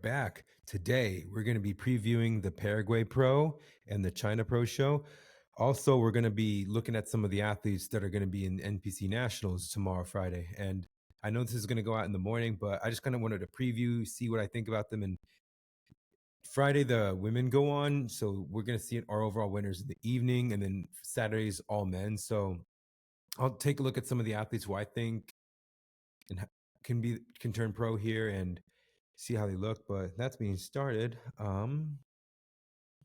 back. Today, we're going to be previewing the Paraguay Pro and the China Pro show. Also, we're going to be looking at some of the athletes that are going to be in NPC Nationals tomorrow, Friday. And I know this is going to go out in the morning, but I just kind of wanted to preview, see what I think about them. And Friday, the women go on. So we're going to see our overall winners in the evening. And then Saturday's all men. So I'll take a look at some of the athletes who I think can turn pro here and see how they look. But that's being started.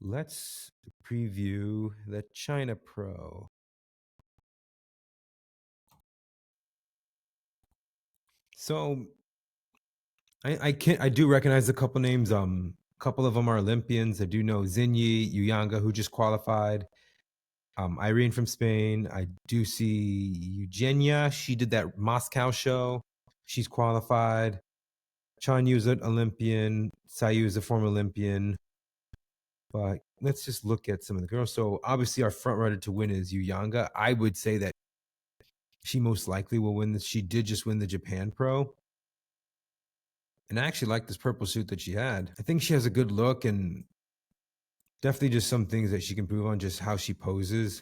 Let's preview the China Pro. So I do recognize a couple names. A couple of them are Olympians. I do know Zinyi Uyanga, who just qualified. Irene from Spain. I do see Eugenia. She did that Moscow show. She's qualified. Chan Yu's an Olympian. Sayu is a former Olympian. But let's just look at some of the girls. So obviously our front runner to win is Uyanga. I would say that she most likely will win this. She did just win the Japan Pro. And I actually like this purple suit that she had. I think she has a good look and definitely just some things that she can improve on, just how she poses.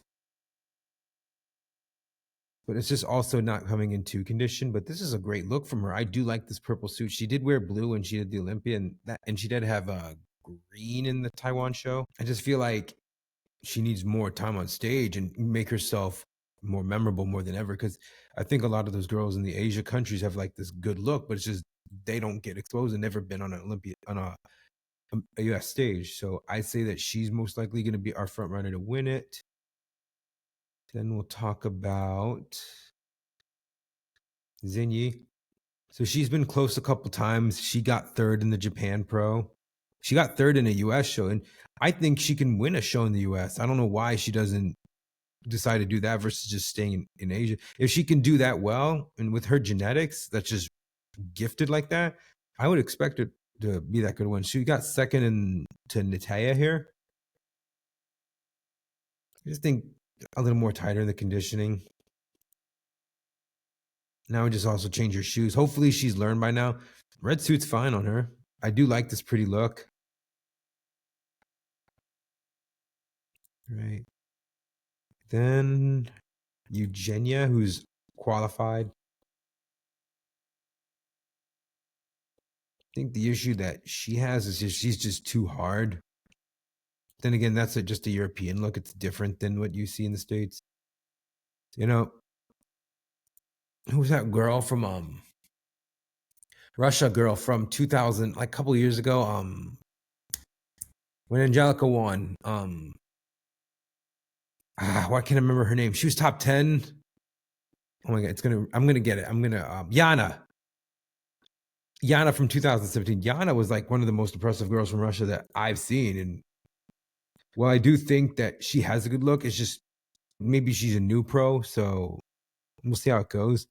But it's just also not coming into condition. But this is a great look from her. I do like this purple suit. She did wear blue when she did the Olympia, and she did have a green in the Taiwan show. I just feel like she needs more time on stage and make herself more memorable more than ever. Because I think a lot of those girls in the Asia countries have like this good look, but it's just they don't get exposed and never been on an Olympia on a US stage. So I say that she's most likely going to be our front runner to win it. Then we'll talk about Zinyi. So she's been close a couple times. She got third in the Japan Pro. She got third in a US show, and I think she can win a show in the US. I don't know why she doesn't decide to do that versus just staying in Asia. If she can do that well, and with her genetics, that's just gifted like that, I would expect her to be that good one. She got second to Natalia here. I just think a little more tighter in the conditioning. Now just also change her shoes. Hopefully she's learned by now. Red suit's fine on her. I do like this pretty look. Right. Then Eugenia, who's qualified. I think the issue that she has is just she's just too hard. Then again, that's just a European look. It's different than what you see in the States. You know, who's that girl from Russia girl from 2000, like a couple years ago, when Angelica won. Why can't I remember her name? She was top 10. Oh my god, I'm gonna get it. Yana. Yana from 2017. Yana was like one of the most impressive girls from Russia that I've seen. And well, I do think that she has a good look. It's just maybe she's a new pro, so we'll see how it goes.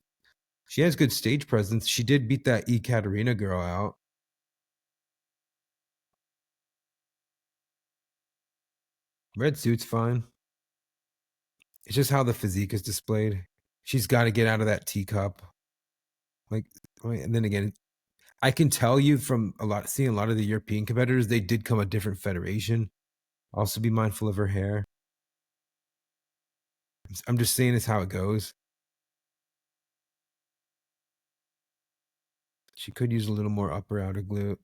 She has good stage presence. She did beat that Ekaterina girl out. Red suit's fine. It's just how the physique is displayed. She's got to get out of that teacup. And then again, I can tell you from seeing a lot of the European competitors, they did come a different federation. Also be mindful of her hair. I'm just saying it's how it goes. She could use a little more upper outer glute.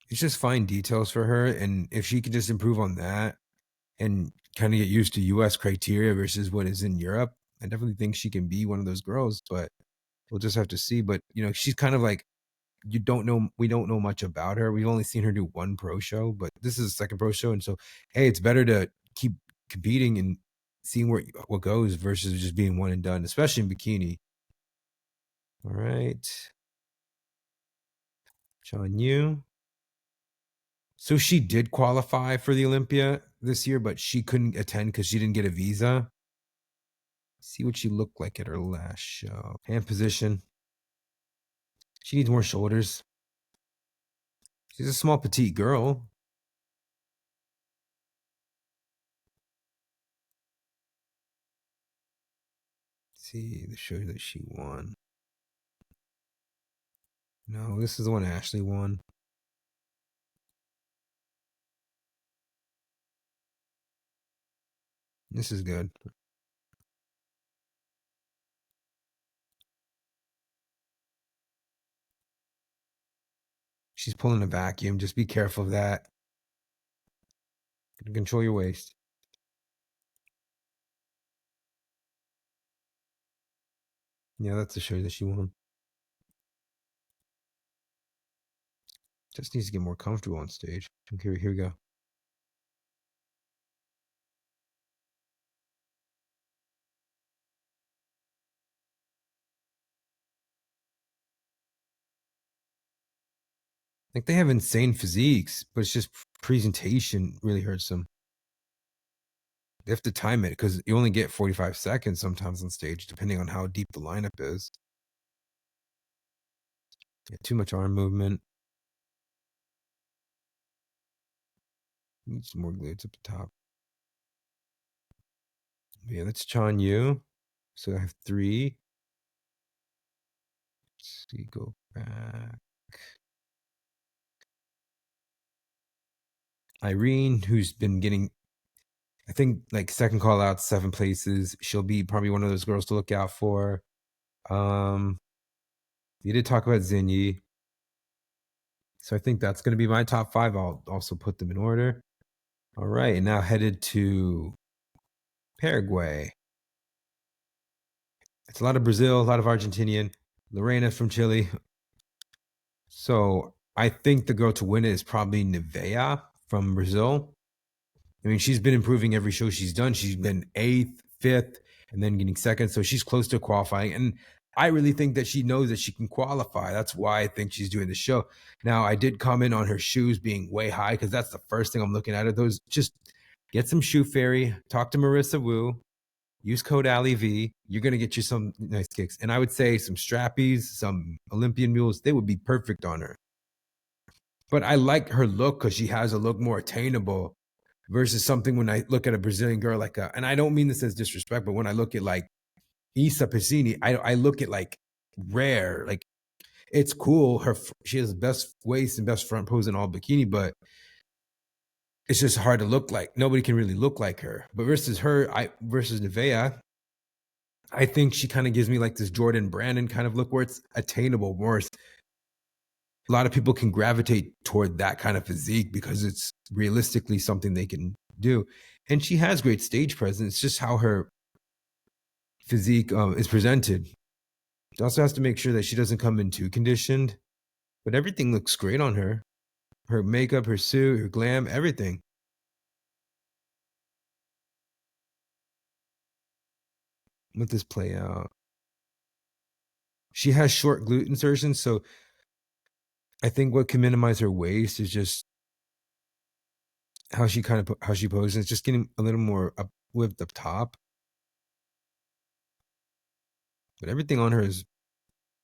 It's just fine details for her. And if she can just improve on that and kind of get used to US criteria versus what is in Europe, I definitely think she can be one of those girls, but we'll just have to see. But she's kind of like we don't know much about her. We've only seen her do one pro show, but this is a second pro show. And so hey, it's better to keep competing and seeing what goes versus just being one and done, especially in bikini. All right. Sean Yu. So she did qualify for the Olympia this year, but she couldn't attend because she didn't get a visa. See what she looked like at her last show. Hand position. She needs more shoulders. She's a small petite girl. see the show that she won. No, this is the one Ashley won. This is good. She's pulling a vacuum. Just be careful of that. Control your waist. Yeah, that's the show that she won. Just needs to get more comfortable on stage. Okay, here we go. Like they have insane physiques, but it's just presentation really hurts them. They have to time it because you only get 45 seconds sometimes on stage, depending on how deep the lineup is. Yeah, too much arm movement. Need some more glutes up the top. Yeah, that's Chan Yu. So I have 3. Let's see, go back. Irene, who's been getting, I think, like second call out, 7 places. She'll be probably one of those girls to look out for. You did talk about Zinyi. So I think that's going to be my top 5. I'll also put them in order. All right, and now headed to Paraguay. It's a lot of Brazil, a lot of Argentinian. Lorena from Chile. So I think the girl to win it is probably Nevea from Brazil. I mean, she's been improving every show she's done. She's been 8th, 5th, and then getting 2nd. So she's close to qualifying. And I really think that she knows that she can qualify. That's why I think she's doing the show. Now, I did comment on her shoes being way high because that's the first thing I'm looking at. Those, just get some Shoe Fairy, talk to Marissa Wu, use code AliV. You're going to get you some nice kicks. And I would say some strappies, some Olympian mules, they would be perfect on her. But I like her look because she has a look more attainable versus something when I look at a Brazilian girl like and I don't mean this as disrespect, but when I look at like Isa Piscini, I look at like rare, like it's cool. She has the best waist and best front pose in all bikini, but it's just hard to look like. Nobody can really look like her. But versus Nevea, I think she kind of gives me like this Jordan Brandon kind of look where it's attainable. More, a lot of people can gravitate toward that kind of physique because it's realistically something they can do. And she has great stage presence. It's just how her physique is presented. She also has to make sure that she doesn't come in too conditioned. But everything looks great on her. Her makeup, her suit, her glam, everything. Let this play out. She has short glute insertions, so I think what can minimize her waist is just how she poses. It's just getting a little more up whipped up top. But everything on her is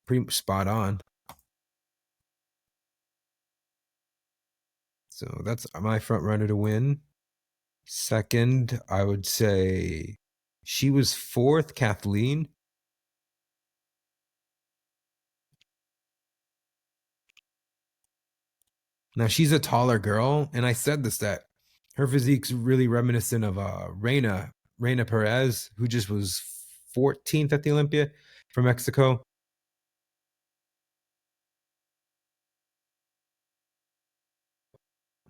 pretty spot on. So that's my front runner to win. Second, I would say she was 4th, Kathleen. Now she's a taller girl, and I said this, that her physique's really reminiscent of Reina Perez, who just was 14th at the Olympia from Mexico.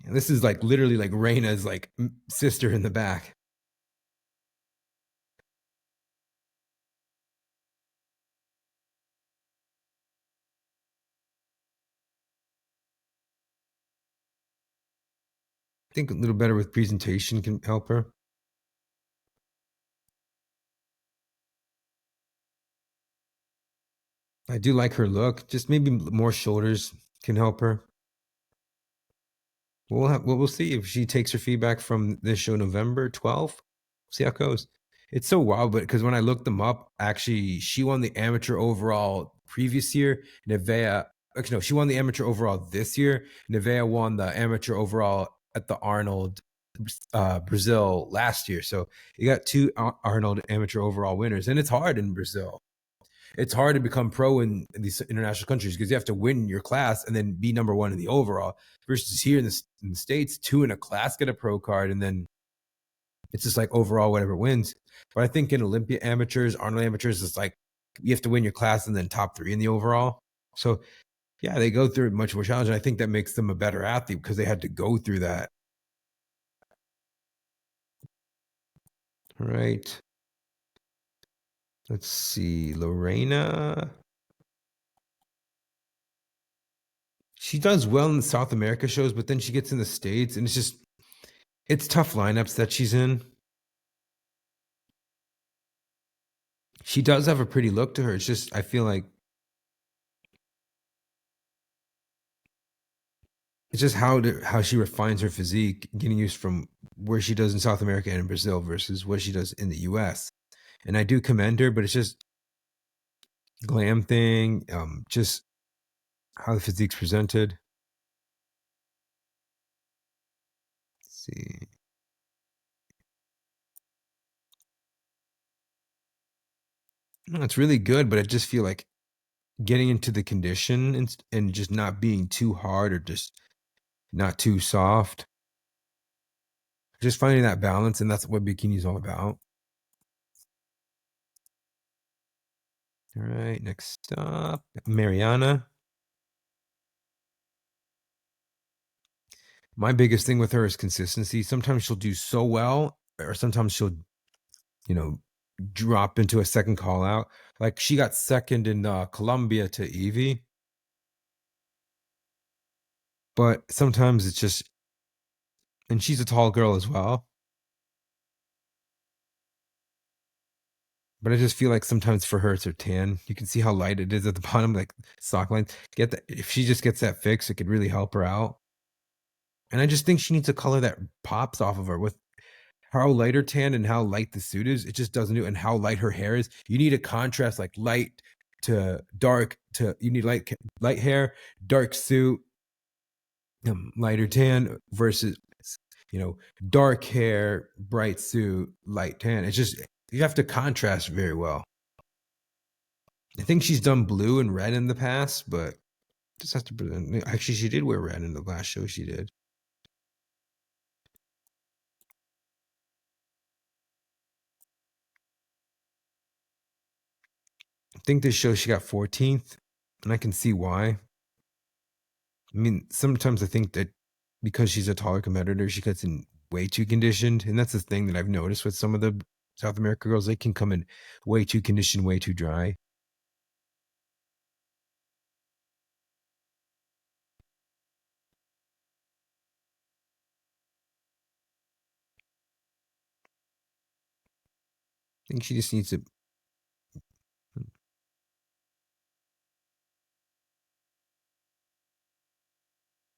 And this is like literally like Reina's like sister in the back. I think a little better with presentation can help her. I do like her look. Just maybe more shoulders can help her. We'll see if she takes her feedback from this show November 12th. See how it goes. It's so wild, but because when I looked them up, actually, she won the amateur overall previous year. Nevea, actually, no, she won the amateur overall this year. Nevea won the amateur overall at the Arnold Brazil last year. So you got two Arnold amateur overall winners, and it's hard in Brazil. It's hard to become pro in these international countries because you have to win your class and then be number one in the overall. Versus here in the States, two in a class get a pro card, and then it's just like overall whatever wins. But I think in Olympia amateurs, Arnold amateurs, it's like you have to win your class and then top three in the overall. So yeah, they go through much more challenge, and I think that makes them a better athlete because they had to go through that. All right. Let's see, Lorena. She does well in the South America shows, but then she gets in the States, and it's tough lineups that she's in. She does have a pretty look to her. It's just I feel like it's just how she refines her physique, getting used from where she does in South America and in Brazil versus what she does in the US. And I do commend her, but it's just glam thing, just how the physique's presented. Let's see. No, it's really good, but I just feel like getting into the condition and just not being too hard or just not too soft. Just finding that balance, and that's what bikini is all about. All right, next up, Mariana. My biggest thing with her is consistency. Sometimes she'll do so well, or sometimes she'll, you know, drop into a second call out. Like she got second in Colombia to Evie, but sometimes it's just, and she's a tall girl as well. But I just feel like sometimes for her it's her tan. You can see how light it is at the bottom, like sock line. Get that if she just gets that fixed, it could really help her out. And I just think she needs a color that pops off of her with how light her tan and how light the suit is. It just doesn't do, and how light her hair is. You need a contrast like light to dark to you need light hair, dark suit, lighter tan versus dark hair, bright suit, light tan. It's just you have to contrast very well. I think she's done blue and red in the past, but just has to. Actually, she did wear red in the last show she did. I think this show she got 14th, and I can see why. I mean, sometimes I think that because she's a taller competitor, she gets in way too conditioned, and that's the thing that I've noticed with some of the South America girls. They can come in way too conditioned, way too dry. I think she just needs to.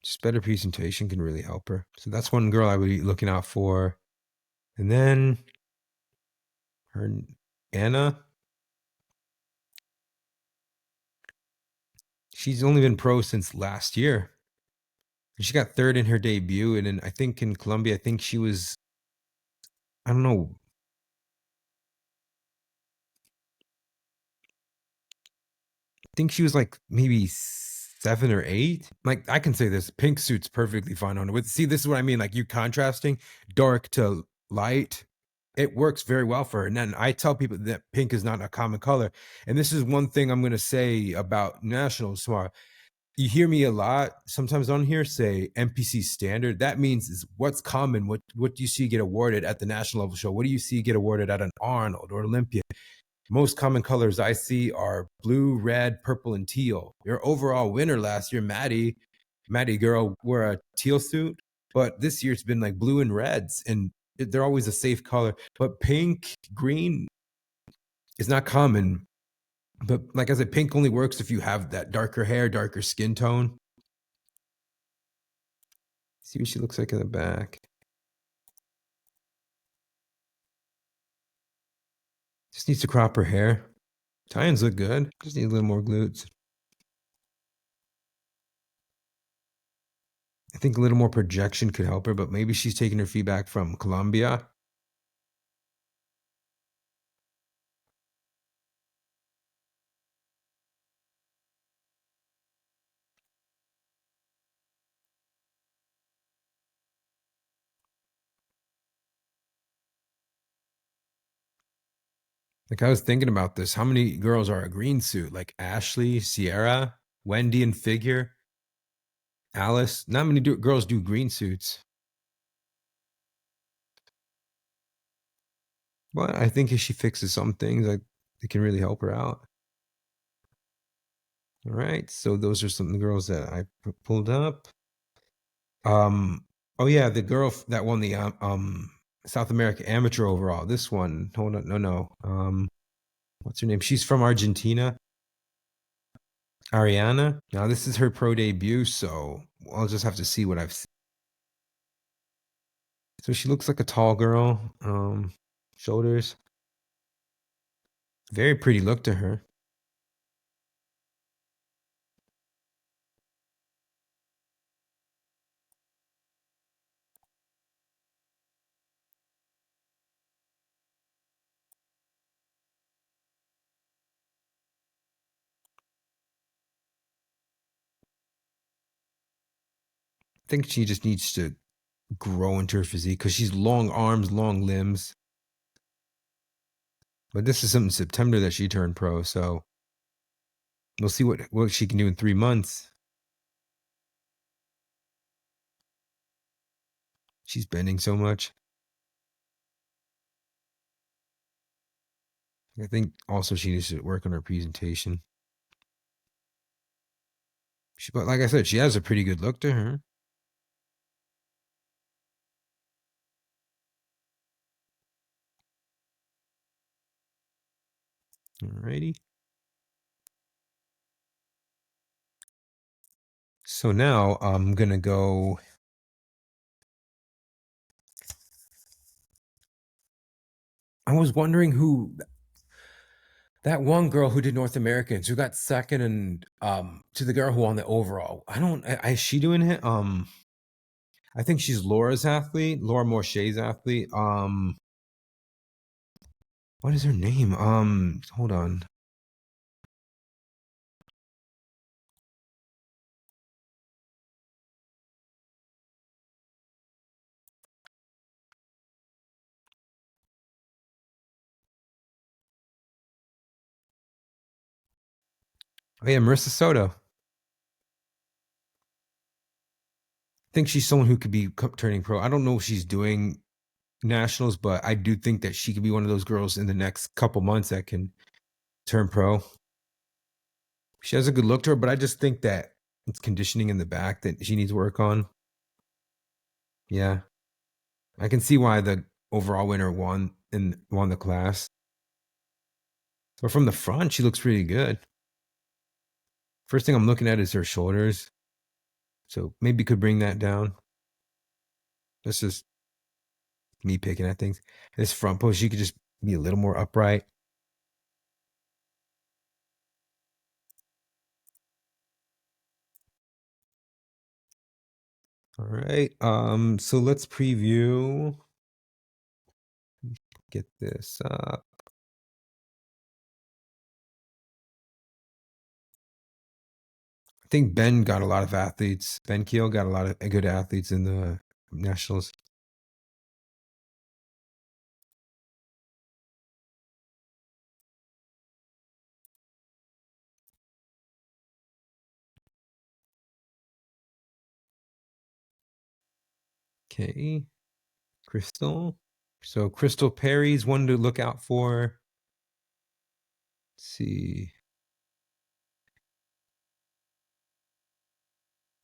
Just better presentation can really help her. So that's one girl I would be looking out for. And then her Anna. She's only been pro since last year. She got third in her debut. And then I think in Colombia, I think she was, I don't know. I think she was like maybe 7 or 8. Like I can say this, pink suit's perfectly fine on it. With see, this is what I mean. Like you contrasting dark to light, it works very well for her. And then I tell people that pink is not a common color. And this is one thing I'm going to say about nationals tomorrow. You hear me a lot sometimes on here say NPC standard. That means is what's common. What do you see get awarded at the national level show? What do you see get awarded at an Arnold or Olympia? Most common colors I see are blue, red, purple, and teal. Your overall winner last year, Maddie girl, wore a teal suit, but this year it's been like blue and reds, and they're always a safe color. But pink, green is not common. But like I said, pink only works if you have that darker hair, darker skin tone. See what she looks like in the back. Just needs to crop her hair. Tie-ins look good. Just need a little more glutes. I think a little more projection could help her, but maybe she's taking her feedback from Colombia. Like I was thinking about this. How many girls are a green suit? Like Ashley, Sierra, Wendy in figure, Alice. Not many girls do green suits. But I think if she fixes some things, like it can really help her out. All right. So those are some of the girls that I pulled up. Oh yeah, the girl that won the South America amateur overall. This one. Hold on. No. What's her name? She's from Argentina. Ariana. Now this is her pro debut, so I'll just have to see what I've seen. So she looks like a tall girl. Shoulders. Very pretty look to her. I think she just needs to grow into her physique because she's long arms, long limbs. But this is something September that she turned pro, so we'll see what she can do in 3 months. She's bending so much. I think also she needs to work on her presentation. But like I said, she has a pretty good look to her. Alrighty. So now I'm gonna go. I was wondering who that one girl who did North Americans who got second and to the girl who won the overall. Is she doing it? I think she's Laura's athlete, Laura Morche's athlete. What is her name? Hold on. Oh yeah, Marissa Soto. I think she's someone who could be turning pro. I don't know if she's doing nationals, but I do think that she could be one of those girls in the next couple months that can turn pro. She has a good look to her, but I just think that it's conditioning in the back that she needs work on. Yeah. I can see why the overall winner won the class. But from the front, she looks pretty good. First thing I'm looking at is her shoulders. So maybe could bring that down. That's just me picking at things. This front post, she could just be a little more upright. All right. So let's preview. Get this up. I think Ben got a lot of athletes. Ben Keel got a lot of good athletes in the nationals. Okay. Crystal. So Crystal Perry's one to look out for. Let's see.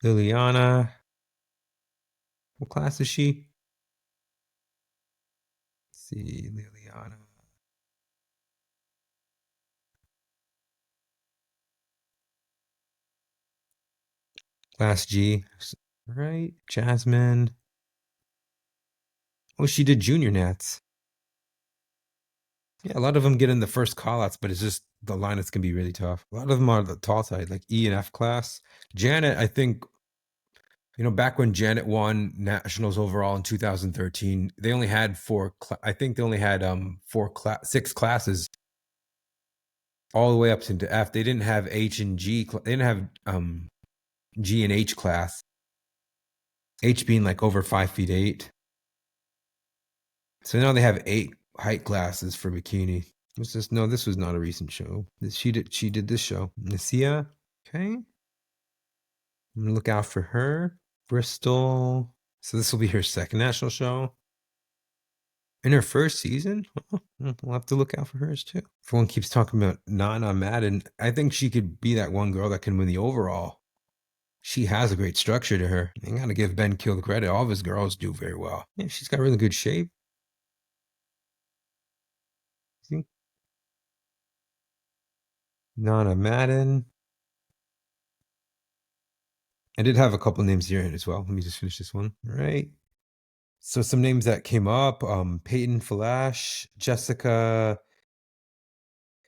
Liliana. What class is she? Let's see, Liliana. Class G. Right. Jasmine. Oh, she did junior nats. Yeah, a lot of them get in the first callouts, but it's just the lineups can be really tough. A lot of them are the tall side, like E and F class. Janet, I think Back when Janet won nationals overall in 2013, they only had I think they only had six classes all the way up to F. They didn't have H and G. They didn't have G and H class. H being like over 5'8". So now they have 8 height classes for bikini. This was not a recent show. She did this show. Nasia. Okay. I'm gonna look out for her. Bristol. So this will be her second national show. In her first season? We'll have to look out for hers too. Everyone keeps talking about Nana Madden. I think she could be that one girl that can win the overall. She has a great structure to her. I gotta give Ben Kill the credit. All of his girls do very well. Yeah, she's got really good shape. See? Nana Madden. I did have a couple names here as well. Let me just finish this one. All right. So some names that came up, Peyton Flash, Jessica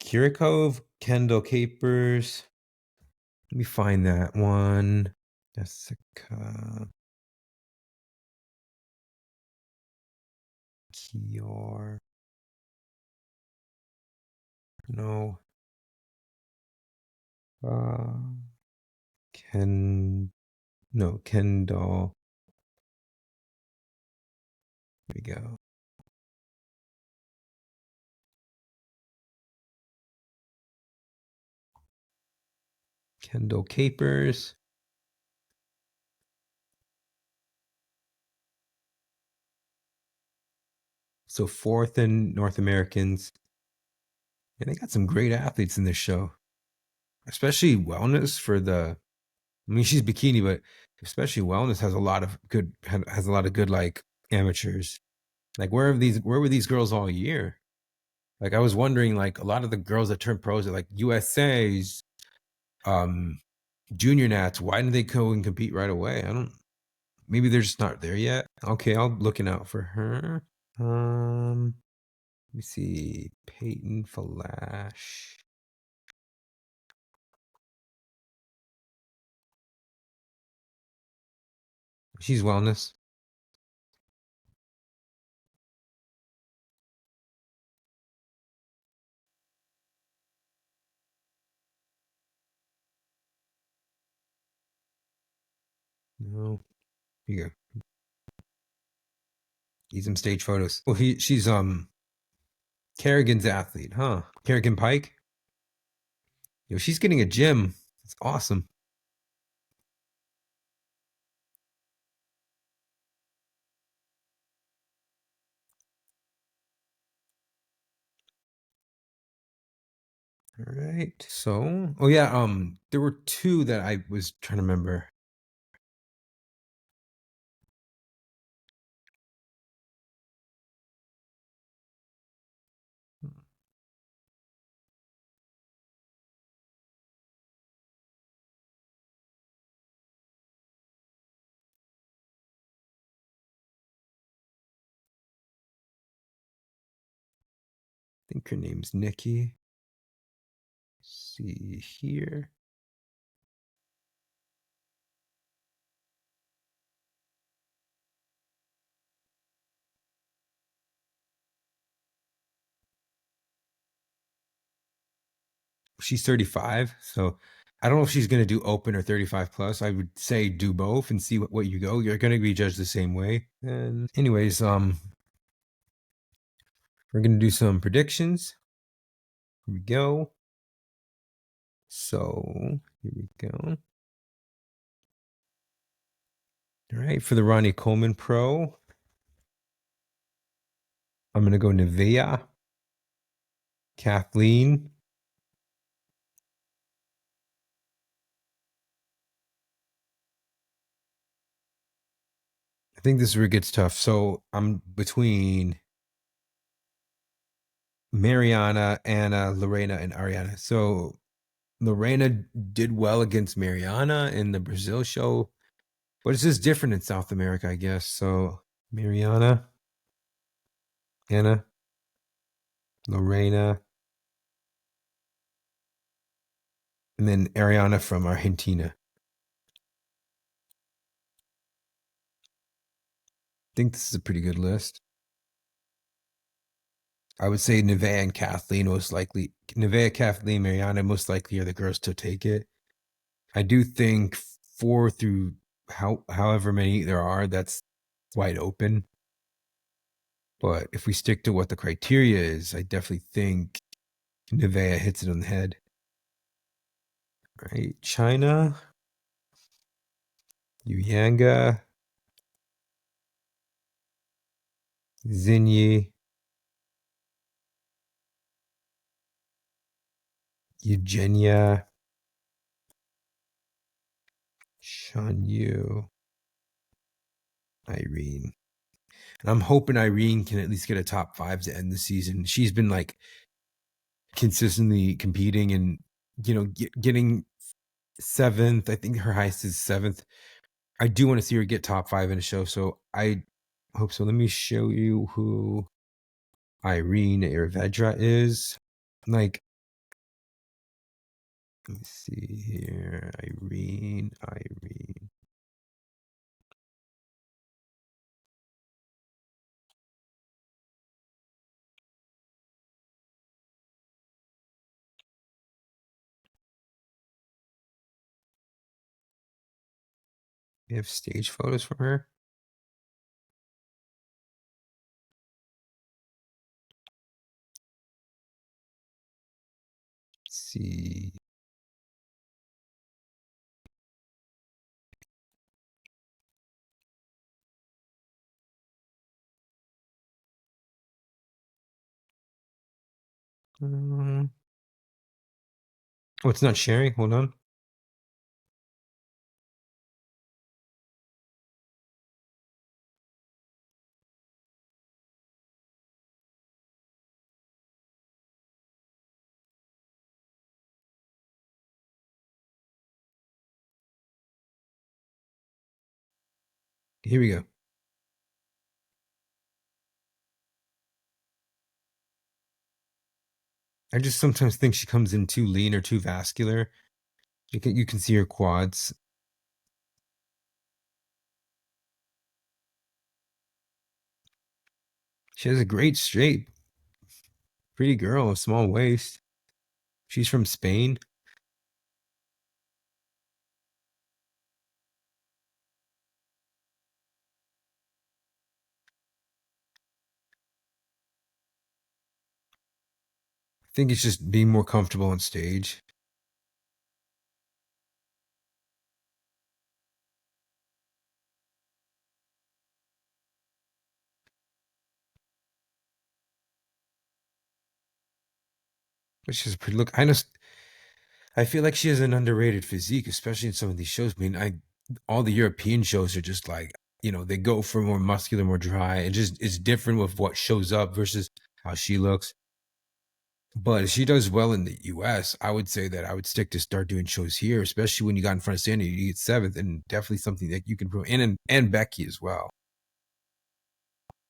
Kirikov, Kendall Capers. Let me find that one. Jessica Kior. No. Kendall. Here we go. Kendall Capers. So 4th in North Americans. And they got some great athletes in this show. Especially wellness for she's bikini, but especially wellness has a lot of good like amateurs. Like where were these girls all year? Like I was wondering, like a lot of the girls that turned pros at like USA's, junior nats, why didn't they go and compete right away? Maybe they're just not there yet. Okay, I'll looking out for her. Let me see. Peyton Flash. She's wellness. No. Here you go. Need some stage photos. Well, she's Kerrigan's athlete, huh? Kerrigan Pike. She's getting a gym. It's awesome. All right. So, oh yeah, there were 2 that I was trying to remember. I think her name's Nikki. Let's see here. She's 35, so I don't know if she's going to do open or 35 plus. I would say do both and see what you go. You're going to be judged the same way. And anyways, we're going to do some predictions. Here we go. So here we go. All right, for the Ronnie Coleman Pro, I'm going to go Nevaeh, Kathleen, I think this is where it gets tough. So I'm between Mariana, Anna, Lorena, and Ariana. So Lorena did well against Mariana in the Brazil show, but it's just different in South America, I guess. So Mariana, Anna, Lorena, and then Ariana from Argentina. think this is a pretty good list. I would say Nevaeh and Kathleen most likely. Nevaeh, Kathleen, Mariana most likely are the girls to take it. I do think 4 through however many there are, that's wide open. But if we stick to what the criteria is, I definitely think Nevaeh hits it on the head. Right, China, Uyanga, Zinyi, Eugenia, Shanyu, Irene. And I'm hoping Irene can at least get a top 5 to end the season. She's been like consistently competing and, getting 7th. I think her highest is 7th. I do want to see her get top 5 in a show, so I hope so. Let me show you who Irene Ayurvedra is. Like, let me see here. Irene. We have stage photos from her. Let's see. Oh, it's not sharing. Hold on. Here we go. I just sometimes think she comes in too lean or too vascular. You can see her quads. She has a great shape. Pretty girl, a small waist. She's from Spain. I think it's just being more comfortable on stage. But she's a pretty look. I feel like she has an underrated physique, especially in some of these shows. I mean, all the European shows are just like, they go for more muscular, more dry. It's different with what shows up versus how she looks. But if she does well in the US, I would say that I would stick to start doing shows here, especially when you got in front of Sandy, you get 7th, and definitely something that you can prove. And Becky as well.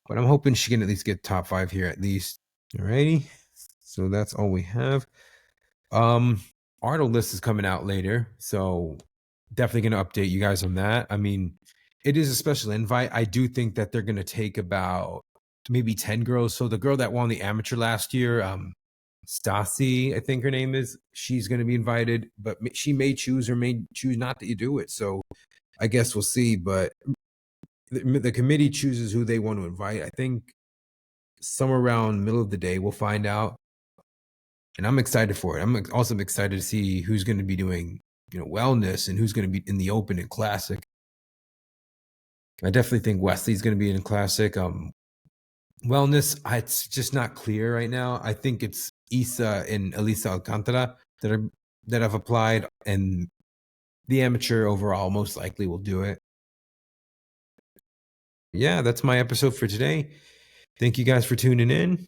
But I'm hoping she can at least get top 5 here at least. Alrighty. So that's all we have. Arnold list is coming out later, so definitely going to update you guys on that. I mean, it is a special invite. I do think that they're going to take about maybe 10 girls. So the girl that won the amateur last year, Stasi, I think her name is, she's going to be invited, but she may choose or may choose not to do it. So I guess we'll see. But the committee chooses who they want to invite. I think somewhere around middle of the day, we'll find out. And I'm excited for it. I'm also excited to see who's going to be doing, wellness and who's going to be in the open and classic. I definitely think Wesley's going to be in classic. Wellness, it's just not clear right now. I think it's Isa and Elisa Alcantara that have applied, and the amateur overall most likely will do it. Yeah, that's my episode for today. Thank you guys for tuning in.